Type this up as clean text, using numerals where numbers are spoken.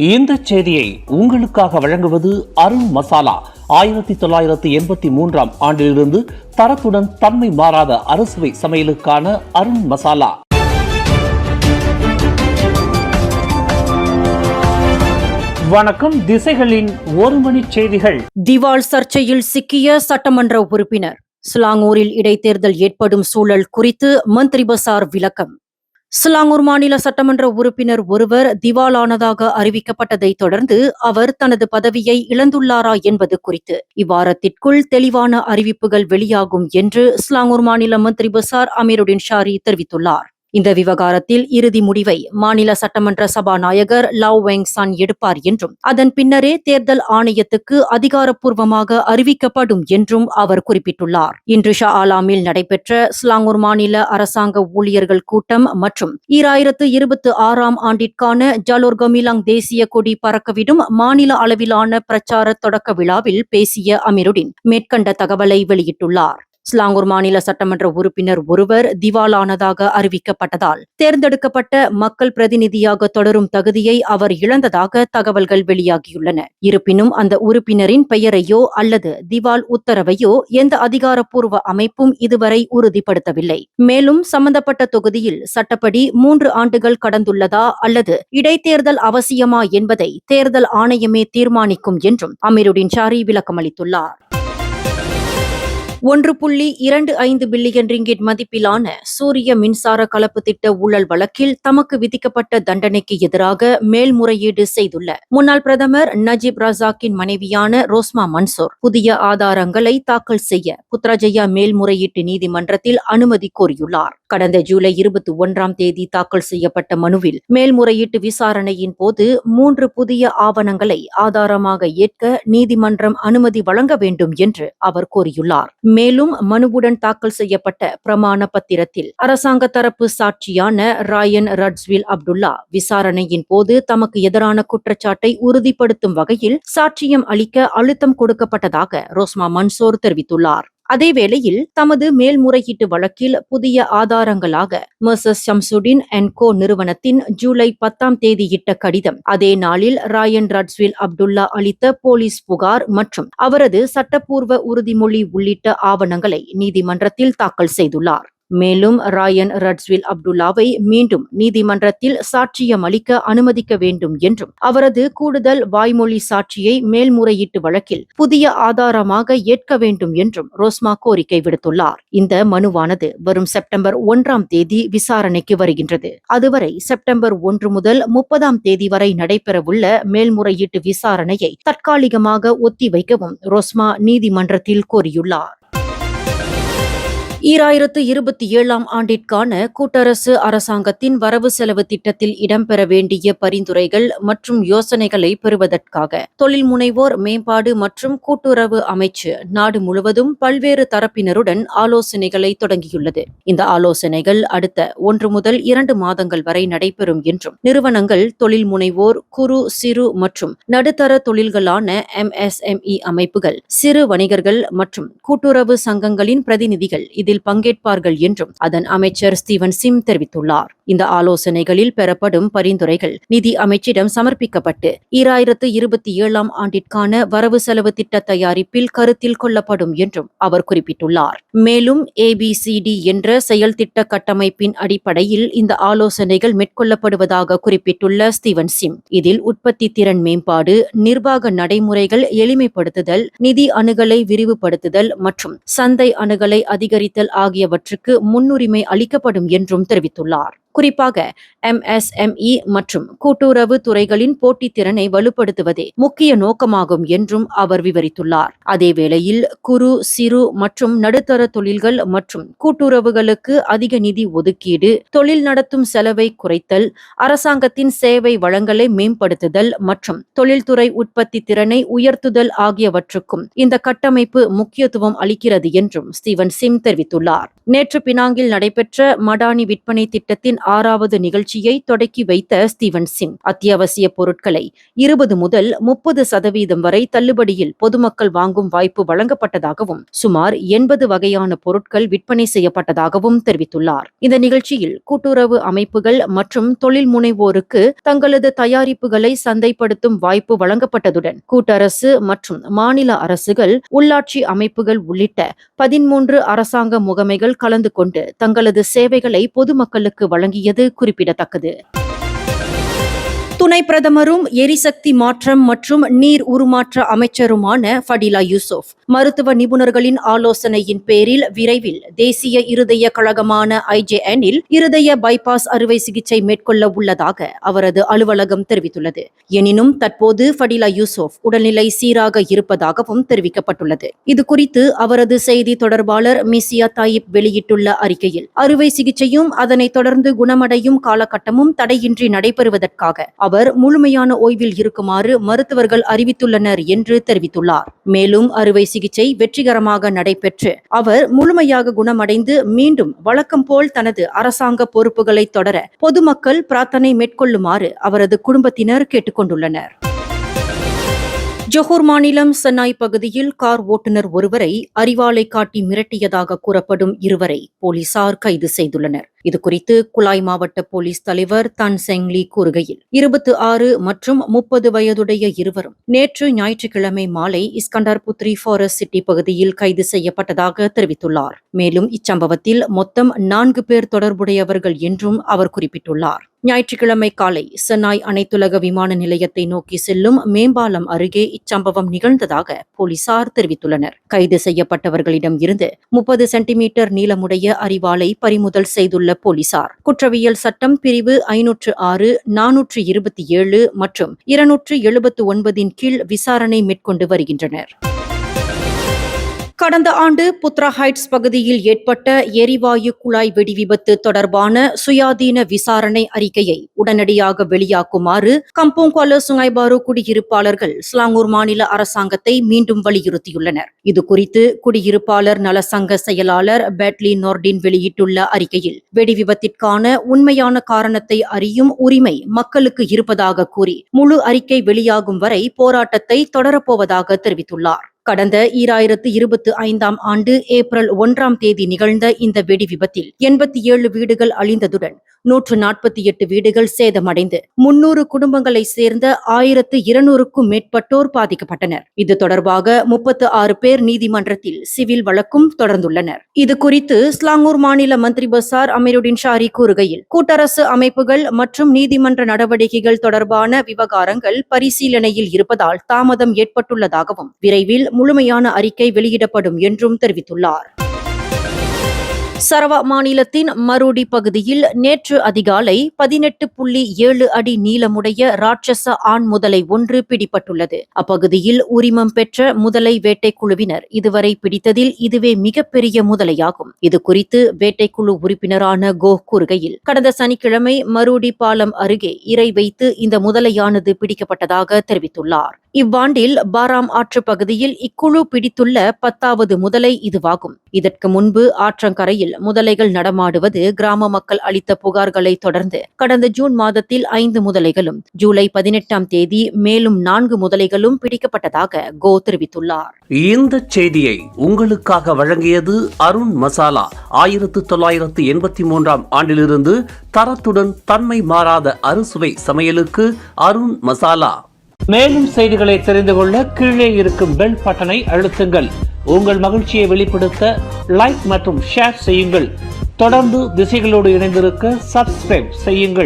இந்த செய்தியை உங்களுக்காக வழங்குவது அருண் மசாலா. 1983 ஆண்டிலிருந்து தரத்துடன் தன்மை மாறாத அறுசுவை சமையலுக்கான அருண் மசாலா. வணக்கம். திசைகளின் ஒரு மணி செய்திகள். திவால் சர்ச்சையில் சிக்கிய சட்டமன்ற உறுப்பினர். சிலாங்கூரில் இடைத்தேர்தல் ஏற்படும் சூழல் குறித்து மந்திரி பசார் விளக்கம். சிலாங்கூர் மாநில சட்டமன்ற உறுப்பினர் ஒருவர் திவாலானதாக அறிவிக்கப்பட்டதை தொடர்ந்து அவர் தனது பதவியை இழந்துள்ளாரா என்பது குறித்து இவ்வாரத்திற்குள் தெளிவான அறிவிப்புகள் வெளியாகும் என்று சிலாங்கூர் மாநில மந்திரி பசார் அமீருடின் ஷாரி தெரிவித்துள்ளார். இந்த விவகாரத்தில் இறுதி முடிவை மாநில சட்டமன்ற சபாநாயகர் லவ் வெங் சான் எடுப்பார் என்றும் அதன் பின்னரே தேர்தல் ஆணையத்துக்கு அதிகாரப்பூர்வமாக அறிவிக்கப்படும் என்றும் அவர் குறிப்பிட்டுள்ளார். இன்று ஷா ஆலாமில் நடைபெற்ற சிலாங்கூர் மாநில அரசாங்க ஊழியர்கள் கூட்டம் மற்றும் 2026 ஆண்டிற்கான ஜலோர் கமிலாங் தேசிய கொடி பறக்கவிடும் மாநில அளவிலான பிரச்சார தொடக்க விழாவில் பேசிய அமீருடின் மேற்கண்ட தகவலை வெளியிட்டுள்ளார். சிலாங்கூர் மாநில சட்டமன்ற உறுப்பினர் ஒருவர் திவாலானதாக அறிவிக்கப்பட்டதால் தேர்ந்தெடுக்கப்பட்ட மக்கள் பிரதிநிதியாக தொடரும் தகுதியை அவர் இழந்ததாக தகவல்கள் வெளியாகியுள்ளன. இருப்பினும் அந்த உறுப்பினரின் பெயரையோ அல்லது திவால் உத்தரவையோ எந்த அதிகாரப்பூர்வ அமைப்பும் இதுவரை உறுதிப்படுத்தவில்லை. மேலும் சம்பந்தப்பட்ட தொகுதியில் சட்டப்படி 3 ஆண்டுகள் கடந்துள்ளதா அல்லது இடைத்தேர்தல் அவசியமா என்பதை தேர்தல் ஆணையமே தீர்மானிக்கும் என்றும் அமீருடின் ஷாரி விளக்கமளித்துள்ளார். 1.25 பில்லியன் ரிங்கிட் மதிப்பிலான சூரிய மின்சார கலப்பு திட்ட ஊழல் வழக்கில் தமக்கு விதிக்கப்பட்ட தண்டனைக்கு எதிராக மேல்முறையீடு செய்துள்ள முன்னாள் பிரதமர் நஜீப் ரசாக்கின் மனைவியான ரோஸ்மா மன்சூர் புதிய ஆதாரங்களை தாக்கல் செய்ய புத்ராஜயா மேல்முறையீட்டு நீதிமன்றத்தில் அனுமதி கோரியுள்ளார். கடந்த ஜூலை 21 தாக்கல் செய்யப்பட்ட மனுவில் மேல்முறையீட்டு விசாரணையின் போது 3 புதிய ஆவணங்களை ஆதாரமாக ஏற்க நீதிமன்றம் அனுமதி வழங்க வேண்டும் என்று அவர் கோரியுள்ளார். மேலும் மனுவுடன் தாக்கல் செய்யப்பட்ட பிரமாண பத்திரத்தில் அரசாங்க தரப்பு சாட்சியான ராயன் ரட்ஸ்வில் அப்துல்லா விசாரணையின் போது தமக்கு எதிரான குற்றச்சாட்டை உறுதிப்படுத்தும் வகையில் சாட்சியம் அளிக்க அழுத்தம் கொடுக்கப்பட்டதாக ரோஸ்மா மன்சூர் தெரிவித்துள்ளார். அதேவேளையில் தமது மேல்முறையீட்டு வழக்கில் புதிய ஆதாரங்களாக மர்சஸ் ஷம்சுடின் அண்ட் கோ நிறுவனத்தின் ஜூலை 10 இட்ட கடிதம், அதே நாளில் ராயன் ரட்ஸ்வில் அப்துல்லா அளித்த போலீஸ் புகார் மற்றும் அவரது சட்டப்பூர்வ உறுதிமொழி உள்ளிட்ட ஆவணங்களை நீதிமன்றத்தில் தாக்கல் செய்துள்ளார். மேலும் ராயன் ரட்ஸ்வில் அப்துல்லாவை மீண்டும் நீதிமன்றத்தில் சாட்சியம் அளிக்க அனுமதிக்க வேண்டும் என்றும் அவரது கூடுதல் வாய்மொழி சாட்சியை மேல்முறையீட்டு வழக்கில் புதிய ஆதாரமாக ஏற்க வேண்டும் என்றும் ரோஸ்மா கோரிக்கை விடுத்துள்ளார். இந்த மனுவானது வரும் செப்டம்பர் 1 விசாரணைக்கு வருகின்றது. அதுவரை செப்டம்பர் 1 முதல் 30 வரை நடைபெறவுள்ள மேல்முறையீட்டு விசாரணையை தற்காலிகமாக ஒத்திவைக்கவும் ரோஸ்மா நீதிமன்றத்தில் கோரியுள்ளார். 2027 ஆண்டிற்கான கூட்டரசு அரசாங்கத்தின் வரவு செலவு திட்டத்தில் இடம்பெற வேண்டிய பரிந்துரைகள் மற்றும் யோசனைகளை பெறுவதற்காக தொழில் முனைவோர் மேம்பாடு மற்றும் கூட்டுறவு அமைச்சு நாடு முழுவதும் பல்வேறு தரப்பினருடன் ஆலோசனைகளை தொடங்கியுள்ளது. இந்த ஆலோசனைகள் அடுத்த 1 முதல் 2 மாதங்கள் வரை நடைபெறும் என்றும் நிறுவனங்கள், தொழில் முனைவோர், குறு சிறு மற்றும் நடுத்தர தொழில்களான MSME அமைப்புகள், சிறு வணிகர்கள் மற்றும் கூட்டுறவு சங்கங்களின் பிரதிநிதிகள் இதில் பங்கேற்பார்கள் என்றும் அதன் அமைச்சர் ஸ்டீவன் சிம் தெரிவித்துள்ளார். இந்த ஆலோசனைகளில் பெறப்படும் பரிந்துரைகள் நிதி அமைச்சிடம் சமர்ப்பிக்கப்பட்டு 2027 ஆண்டிற்கான வரவு செலவு திட்ட தயாரிப்பில் கருத்தில் கொள்ளப்படும் என்றும் அவர் குறிப்பிட்டுள்ளார். மேலும் ABCD என்ற செயல் திட்ட கட்டமைப்பின் அடிப்படையில் இந்த ஆலோசனைகள் மேற்கொள்ளப்படுவதாக குறிப்பிட்டுள்ள ஸ்டீவன் சிம், இதில் உற்பத்தி திறன் மேம்பாடு, நிர்வாக நடைமுறைகள் எளிமைப்படுத்துதல், நிதி அணுகலை விரிவுபடுத்துதல் மற்றும் சந்தை அணுகலை அதிகரித்தல் ஆகியவற்றுக்கு முன்னுரிமை அளிக்கப்படும் என்றும் தெரிவித்துள்ளார். குறிப்பாக MSME மற்றும் கூட்டுறவு துறைகளின் போட்டித்திறனை வலுப்படுத்துவதே முக்கிய நோக்கமாகும் என்றும் அவர் விவரித்துள்ளார். அதேவேளையில் குறு சிறு மற்றும் நடுத்தர தொழில்கள் மற்றும் கூட்டுறவுகளுக்கு அதிக நிதி ஒதுக்கீடு, தொழில் நடத்தும் செலவை குறைத்தல், அரசாங்கத்தின் சேவை வளங்களை மேம்படுத்துதல் மற்றும் தொழில்துறை உற்பத்தி திறனை உயர்த்துதல் ஆகியவற்றுக்கும் இந்த கட்டமைப்பு முக்கியத்துவம் அளிக்கிறது என்றும் ஸ்டீவன் சிம் தெரிவித்துள்ளார். நேற்று பினாங்கில் நடைபெற்ற மடானி விற்பனை திட்டத்தின் 6வது நிகழ்ச்சியை தொடக்கி வைத்த ஸ்டீவன் சிங் அத்தியாவசிய பொருட்களை 20 முதல் 30% வரை தள்ளுபடியில் பொதுமக்கள் வாங்கும் வாய்ப்பு வழங்கப்பட்டதாகவும் சுமார் 80 வகையான பொருட்கள் விற்பனை செய்யப்பட்டதாகவும் தெரிவித்துள்ளார். இந்த நிகழ்ச்சியில் கூட்டுறவு அமைப்புகள் மற்றும் தொழில் முனைவோருக்கு தங்களது தயாரிப்புகளை சந்தைப்படுத்தும் வாய்ப்பு வழங்கப்பட்டதுடன் கூட்டரசு மற்றும் மாநில அரசுகள், உள்ளாட்சி அமைப்புகள் உள்ளிட்ட 13 அரசாங்க முகமைகள் கலந்து கொண்டு தங்களது சேவைகளை பொதுமக்களுக்கு வழங்கியது குறிப்பிடத்தக்கது. துணை பிரதமரும் எரிசக்தி மாற்றம் மற்றும் நீர் உருமாற்ற அமைச்சருமான ஃபடிலா யூசுப் மருத்துவ நிபுணர்களின் ஆலோசனையின் பேரில் விரைவில் தேசிய இருதய கழகமான IJN-இல் இருதய பைபாஸ் அறுவை சிகிச்சை மேற்கொள்ள உள்ளதாக அவரது அலுவலகம் தெரிவித்துள்ளது. எனினும் தற்போது ஃபடிலா யூசுப் உடல்நிலை சீராக இருப்பதாகவும் தெரிவிக்கப்பட்டுள்ளது. இதுகுறித்து அவரது செய்தி தொடர்பாளர் மிசியா தாயிப் வெளியிட்டுள்ள அறிக்கையில், அறுவை சிகிச்சையும் அதனைத் தொடர்ந்து குணமடையும் காலகட்டமும் தடையின்றி நடைபெறுவதற்காக அவர் முழுமையான ஓய்வில் இருக்குமாறு மருத்துவர்கள் அறிவித்துள்ளனர் என்று தெரிவித்துள்ளார். மேலும் அறுவை சிகிச்சை வெற்றிகரமாக நடைபெற்று அவர் முழுமையாக குணமடைந்து மீண்டும் வழக்கம் போல் தனது அரசாங்க பொறுப்புகளை தொடர பொதுமக்கள் பிரார்த்தனை மேற்கொள்ளுமாறு அவரது குடும்பத்தினர் கேட்டுக்கொண்டுள்ளனர். ஜொஹூர் மாநிலம் சன்னாய் பகுதியில் கார் ஓட்டுநர் ஒருவரை அரிவாளை காட்டி மிரட்டியதாக கூறப்படும் இருவரை போலீசார் கைது செய்துள்ளனர். இதுகுறித்து குலாய் மாவட்ட போலீஸ் தலைவர் தன் செங்லி கூறுகையில், 26 மற்றும் 30 வயதுடைய இருவரும் நேற்று ஞாயிற்றுக்கிழமை மாலை இஸ்கண்டார் புத்ரி ஃபாரஸ்ட் சிட்டி பகுதியில் கைது செய்யப்பட்டதாக தெரிவித்துள்ளார். மேலும் இச்சம்பவத்தில் மொத்தம் 4 பேர் தொடர்புடையவர்கள் என்றும் அவர் குறிப்பிட்டுள்ளார். ஞாயிற்றுக்கிழமை காலை சன்னாய் அனைத்துலக விமான நிலையத்தை நோக்கி செல்லும் மேம்பாலம் அருகே இச்சம்பவம் நிகழ்ந்ததாக போலீசார் தெரிவித்துள்ளனர். கைது செய்யப்பட்டவர்களிடம் இருந்து 30 சென்டிமீட்டர் நீளமுடைய அரிவாளை பறிமுதல் செய்துள்ள போலீசார் குற்றவியல் சட்டம் பிரிவு 506, 427 மற்றும் 279 கீழ் விசாரணை மேற்கொண்டு வருகின்றனர். கடந்த ஆண்டு புத்ரா ஹைட்ஸ் பகுதியில் ஏற்பட்ட எரிவாயு குழாய் வெடி விபத்து தொடர்பான சுயாதீன விசாரணை அறிக்கையை உடனடியாக வெளியாக்குமாறு கம்போங் குவால சுங்கைபாரு குடியிருப்பாளர்கள் ஸ்லாங்கூர் மாநில அரசாங்கத்தை மீண்டும் வலியுறுத்தியுள்ளனர். இதுகுறித்து குடியிருப்பாளர் நல சங்க செயலாளர் பேட்லி நோர்டின் வெளியிட்டுள்ள அறிக்கையில், வெடி விபத்திற்கான உண்மையான காரணத்தை அறியும் உரிமை மக்களுக்கு இருப்பதாக கூறி முழு அறிக்கை வெளியாகும் வரை போராட்டத்தை தொடரப்போவதாக தெரிவித்துள்ளார். கடந்த 2025ஆம் ஆண்டு ஏப்ரல் 1ஆம் தேதி நிகழ்ந்த இந்த வெடி விபத்தில் 87 வீடுகள் அழிந்ததுடன் 148 வீடுகள் சேதமடைந்து 300 குடும்பங்களை சேர்ந்த 1200க்கும் மேற்பட்டோர் பாதிக்கப்பட்டனர். இது தொடர்பாக 36 பேர் நீதிமன்றத்தில் சிவில் வழக்கும் தொடர்ந்துள்ளனர். இது குறித்து ஸ்லாங்கூர் மாநில மந்திரி பசார் அமீருடின் ஷாரி கூறுகையில், கூட்டரசு அமைப்புகள் மற்றும் நீதிமன்ற நடவடிக்கைகள் தொடர்பான விவகாரங்கள் பரிசீலனையில் இருப்பதால் தாமதம் ஏற்பட்டுள்ளதாகவும் விரைவில் முழுமையான அறிக்கை வெளியிடப்படும் என்றும் தெரிவித்துள்ளார். சரவா மாநிலத்தின் மருடி பகுதியில் நேற்று அதிகாலை 18.7 அடி நீளமுடைய ராட்சச ஆண் முதலை ஒன்று பிடிபட்டுள்ளது. அப்பகுதியில் உரிமம் பெற்ற முதலை வேட்டைக்குழுவினர் இதுவரை பிடித்ததில் இதுவே மிகப்பெரிய முதலையாகும். இது குறித்து வேட்டைக்குழு உறுப்பினரான கோ கூறுகையில், கடந்த சனிக்கிழமை மருடி பாலம் அருகே இரை வைத்து இந்த முதலையானது பிடிக்கப்பட்டதாக தெரிவித்துள்ளார். இவ்வாண்டில் பாராம் ஆற்று பகுதியில் இக்குழு பிடித்துள்ள 10வது முதலை இதுவாகும். இதற்கு முன்பு ஆற்றங்கரையில் முதலைகள் நடமாடுவது கிராம மக்கள் அளித்த புகார்களை தொடர்ந்து கடந்த ஜூன் மாதத்தில் 5 முதலைகளும், ஜூலை 18ஆம் தேதி மேலும் 4 முதலைகளும் பிடிக்கப்பட்டதாக கோ தெரிவித்துள்ளார். இந்த செய்தியை உங்களுக்காக வழங்கியது அருண் மசாலா. 1983ஆம் ஆண்டிலிருந்து தரத்துடன் தன்மை மாறாத அறுசுவை சமையலுக்கு அருண் மசாலா. மேலும் செய்திகளை தெரிந்து கொள்ள கீழே இருக்கும் பெல் பட்டனை அழுத்துங்கள். உங்கள் மகிழ்ச்சியை வெளிப்படுத்த லைக் மற்றும் ஷேர் செய்யுங்கள். தொடர்ந்து திசைகளோடு இணைந்திருக்க சப்ஸ்கிரைப் செய்யுங்கள்.